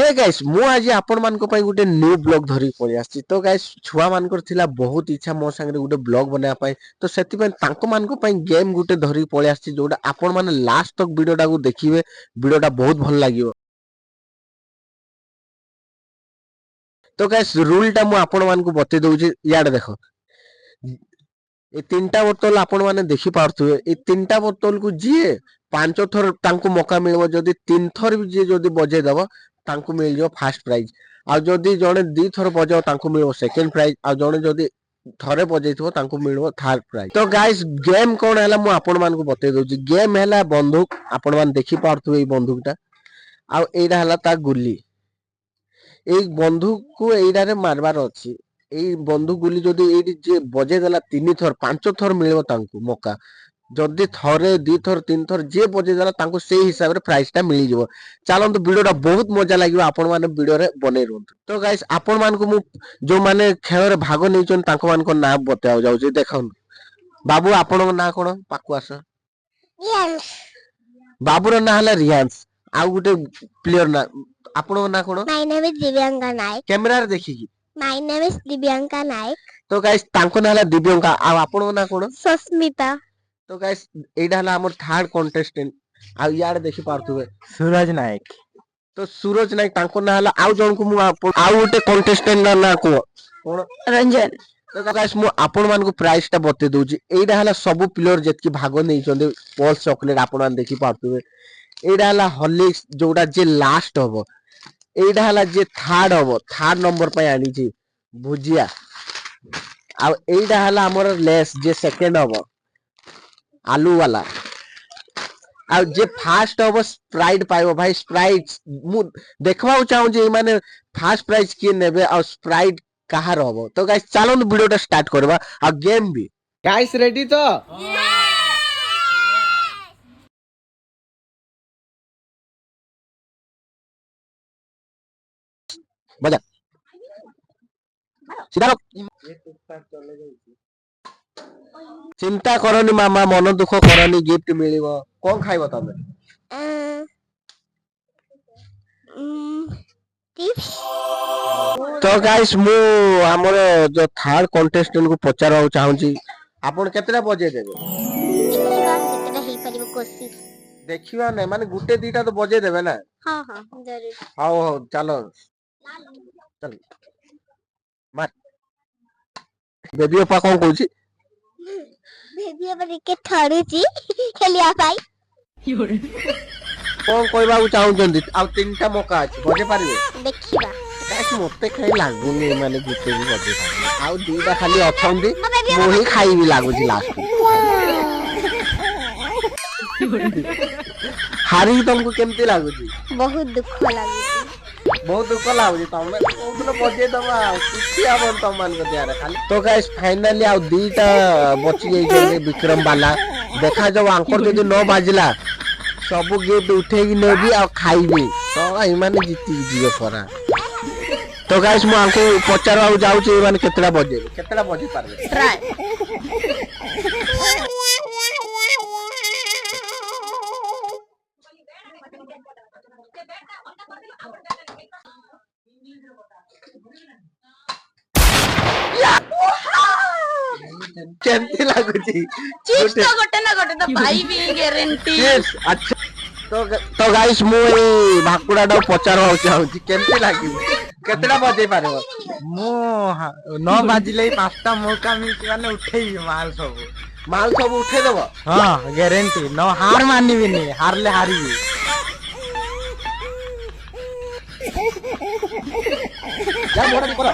Hey guys मु आज आपण मानको पई गुटे न्यू ब्लॉग धरि पळि आछि। तो गाइस छुआ मानकर थिला बहुत इच्छा मो संगे गुटे ब्लॉग बना पई, तो सेति पई तांको मानको पई गेम गुटे धरि पळि आछि जोटा आपण माने लास्ट तक वीडियोटा को देखिबे। वीडियोटा बहुत भल लागियो। तो गाइस रूल टा मु आपण मानको बते दउछि। याड देखो ए तीनटा बोतल आपण माने देखि पारथुए। ए तीनटा बोतल को जिए पांच थर तांको मौका मिलबो। जदी तीन थर भी जे जदी बजे दबो तांको मिल जो फर्स्ट प्राइज। आ जदी जणे दी थर बजाओ तांको मिलबो सेकंड प्राइज। आ जणे जदी थरे बजेइथबो तांको मिलबो थर्ड प्राइज। तो गाइस गेम कोन हला मु आपण मानको बते दउछि। गेम हला बंदूक। आपण मान देखि पारथुए ए बंदूकटा। आ एडा हला ता गुल्ली। এই বন্ধুকু এইডারে মারবার ଅଛି। এই বন্ধু গুলি যদি এইটি যে বজেই দেলা তিনি থর পাঁচ থর মিলিବ ତାଙ୍କୁ ମौका। ଯଦି ଥରେ ଦି ଥର ତିନି ଥର ଯେ ବଜେଇ ଦେଲା ତାଙ୍କୁ ସେଇ ହିସାବରେ ପ୍ରାଇସ୍ ଟା ମିଳିଯିବ। ଚାଲନ୍ତୁ ଭିଡିଓଟା ବହୁତ ମଜା ଲାଗିବ ଆପଣ ମାନେ ଭିଡିଓରେ ବନେଇ ରୁହନ୍ତୁ। ତ ଗାଇସ୍ ଆପଣ ମାନଙ୍କୁ ମୁଁ ଯୋଉ ମାନେ ଖେଳରେ ଭାଗ ନେଇଛନ୍ତି ତାଙ୍କ ମାନଙ୍କ ନାଁ ବତେଇବାକୁ ଯାଉଛି। ଦେଖନ୍ତୁ ବାବୁ ଆପଣଙ୍କ ନାଁ କଣ? ପାକୁ ଆସ। ରିୟାନ୍ସ। ବାବୁର ନାଁ ହେଲା ରିୟାନ୍ସ। ଆଉ ଗୋଟେ ପ୍ଲେୟର ନା ଆପଣଙ୍କ ନାଁ କଣ? My name is Divyanka Naik. କ୍ୟାମେରାରେ ଦେଖିକି। My name is Divyanka Naik. ତ ଗାଇସ୍ ତାଙ୍କ ନାଁ ହେଲା ଦିବ୍ୟଙ୍କା। ଆଉ ଆପଣଙ୍କ ନାଁ କଣ? Susmita. ତ ଗାଇସ୍ ଏଇଟା ହେଲା ଆମର ଥାର୍ଡ କଣ୍ଟେଷ୍ଟେଣ୍ଟ। ଆଉ ଇଆଡେ ଦେଖି ପାରୁଥିବେ सूरज नायक। ତ ସୁରଜ ନାୟକ ତାଙ୍କ ନାଁ ହେଲା। ଆଉ ଜଣକୁ ମୁଁ ଆଉ ଗୋଟେ କଣ୍ଟେଷ୍ଟେଣ୍ଟ ନାଁ କୁହ କଣ? रंजन। ତ ଗାଇସ୍ ମୁଁ ଆପଣ ମାନଙ୍କୁ ପ୍ରାଇସ୍ ଟା ବତେଇ ଦଉଛି। ଏଇଟା ହେଲା ସବୁ ପ୍ଲେୟର ଯେତିକି ଭାଗ ନେଇଛନ୍ତି ପଲ୍ସ ଚକୋଲେଟ ଆପଣ ମାନେ ଦେଖି ପାରୁଥିବେ। ଏଇଟା ହେଲା ହର୍ଲିକ୍ସ ଯୋଉଟା ଯେ ଲାଷ୍ଟ ହବ। ଏଇଟା ହେଲା ଯେ ଥାର୍ଡ ହବ। ଥାର୍ଡ ନମ୍ବର ପାଇଁ ଆଣିଛି ଭୁଜିଆ। ଆଉ ଏଇଟା ହେଲା ଆମର ଲେସ୍ ଯେ ସେକେଣ୍ଡ ହବ आलू वाला। ଆଉ ଯେ ଫାଷ୍ଟ ହବ ସ୍ପ୍ରାଇଟ୍ ପାଇବ ଭାଇ। ସ୍ପ୍ରାଇଟ୍ ମୁଁ ଦେଖିବାକୁ ଚାହୁଁଛି ଏମାନେ ଫାଷ୍ଟ ପ୍ରାଇଜ କିଏ ନେବେ ଆଉ ସ୍ପ୍ରାଇଟ୍ କାହାର ହବ। ତ ଗାଇସ୍ ଚାଲନ୍ତୁ ଭିଡିଓଟା ଷ୍ଟାର୍ଟ କରିବା। ଆଉ ଗେମ୍ ବି गाइस रेडी तो बजा सीधा रख। चिंता करनी मामा मन दुख करनी गिफ्ट मिलिबो। कोन खाइबो तमे? Tips. तो गाइस मु हमर जो थर्ड कंटेस्टेंट को पचारवा चाहूची आपण केतेटा बजे देबे? ଦେଖିବା କେତେଟା ହେଇପାରିବ କୋशिଶ। देखिबा नै माने गुटे दीटा तो बजे देबे ना। ହଁ ହଁ ଜରୁର। हाउ हाउ चलो चल मार। बेबी अपा कोन कहूची? ବେବି ଏବେ ଟିକେ ଥରୁଛି ଖେଳିବା ପାଇଁ। कोन कहबाकू चाहुचंदी? आ तीनटा मौका अछि बजे पारिबे? ଦେଖିବା। गाइस मते खाइ लागुनी माने गुटे भी बजे पारिबे। आ दीटा खाली अछंदी मोही खाइबी लागुची लास्ट। हारी तुमको केमती लागुची? ବହୁତ ଦୁଃଖ ଲାଗୁଛି। बहुत दुख लाଗୁଛି। ତମେ କୋଉଦିନ ବଜେଇ ଦବା କିଛି ହବନି ତମ ମାନଙ୍କ ଦେହରେ ଖାଲି। ତ ଗାଇସ୍ ଫାଇନାଲି ଆଉ ଦିଟା ବଚି ଯାଇଛନ୍ତି ବିକ୍ରମ ବାଲା। ଦେଖାଯାଉ ଆଙ୍କର ଯଦି ନ ବାଜିଲା ସବୁ ଗିଫ୍ଟ ଉଠେଇକି ନେବି ଆଉ ଖାଇବି। ତ ଏମାନେ ଜିତିକି ଯିବେ ପରା। ତ ଗାଇସ୍ ମୁଁ ଆଙ୍କୁ ପଚାରବାକୁ ଯାଉଛି ଏମାନେ କେତେଟା ବଜେଇବେ କେତେଟା ବଜେଇ ପାରିବେ ଟ୍ରାଏ। केमती लागुची? चिप्स तो गोटे ना गोटे तो पाइबी ग्यारंटी। अच्छा तो गाइस मु ए भाकुडाटा पचारवा चाहूची केमती लागिबो केतेटा बजे पारबो? मु 9 बाजिले 5टा मौका मिलछि माने उठेई माल सब उठे देबो? हां गारंटी। न हार मानिबिनी, हारले हारिबी। जा मोरा दी करा।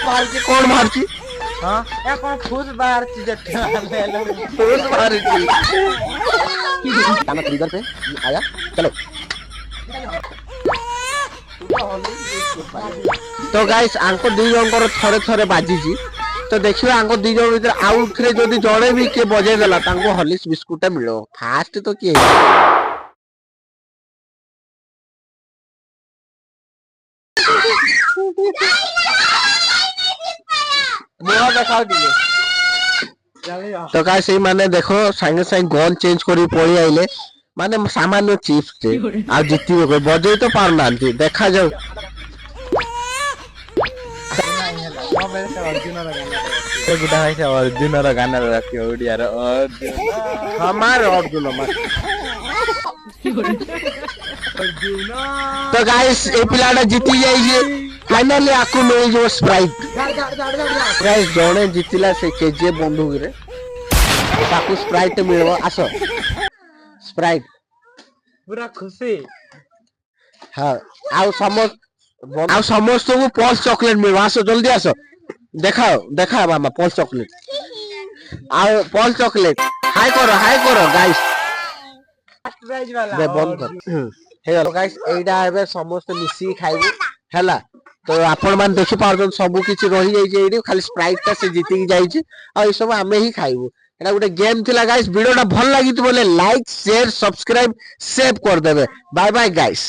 मारची कोण मारची? हां ए कोन फूस बाहर छि जट्टा ले फूस मारची। काना ट्रिगर पे ये आया चलो। तो गाइस आंको दी जंकर थरे थरे बाजी जी। तो देखिबा आंको दी जन भीतर आउट रे जदी जणे भी के बजे देला तांको हॉर्लिक्स बिस्कुट मिलो। फास्ट तो के मुआ देखाओ दिए। तो गाइस ये माने देखो संगे संगे गन चेंज करी पड़ी आइले माने सामान्य चिप्स थे आ जीती को बजे तो पार नांती देखा जाऊ गुटा भाई से अर्जुन र गाना रखी ओडिया रो अर्जुन हमार अर्जुन तो गाइस ए पिलाटा जीती जाइए फाइनली आकु मिल जो स्प्राइट गाइस जणे जीतिला से केजे बंदूक रे ताकू स्प्राइट मिलबो आसो स्प्राइट पूरा खुशी हाँ आउ समस्त को पल्स चॉकलेट मिलबो आसो जल्दी आसो देखाओ मामा पल्स चॉकलेट आउ पल्स चॉकलेट हाय करो गाइस फर्स्ट प्राइज वाला दे बंद कर हे गाइस एइडा एबे समस्त मिसी खाइबो हैला तो आपण मान देखि पारछन सब किछि रहि जाई जे एडी खाली स्प्राइट ता से जीति की जाई छी आ ई सब हमें ही खाइबो एटा गुटे गेम थिला गाइस वीडियोटा भल लागि तो बोले लाइक शेयर सब्सक्राइब सेव कर देबे बाय बाय गाइस।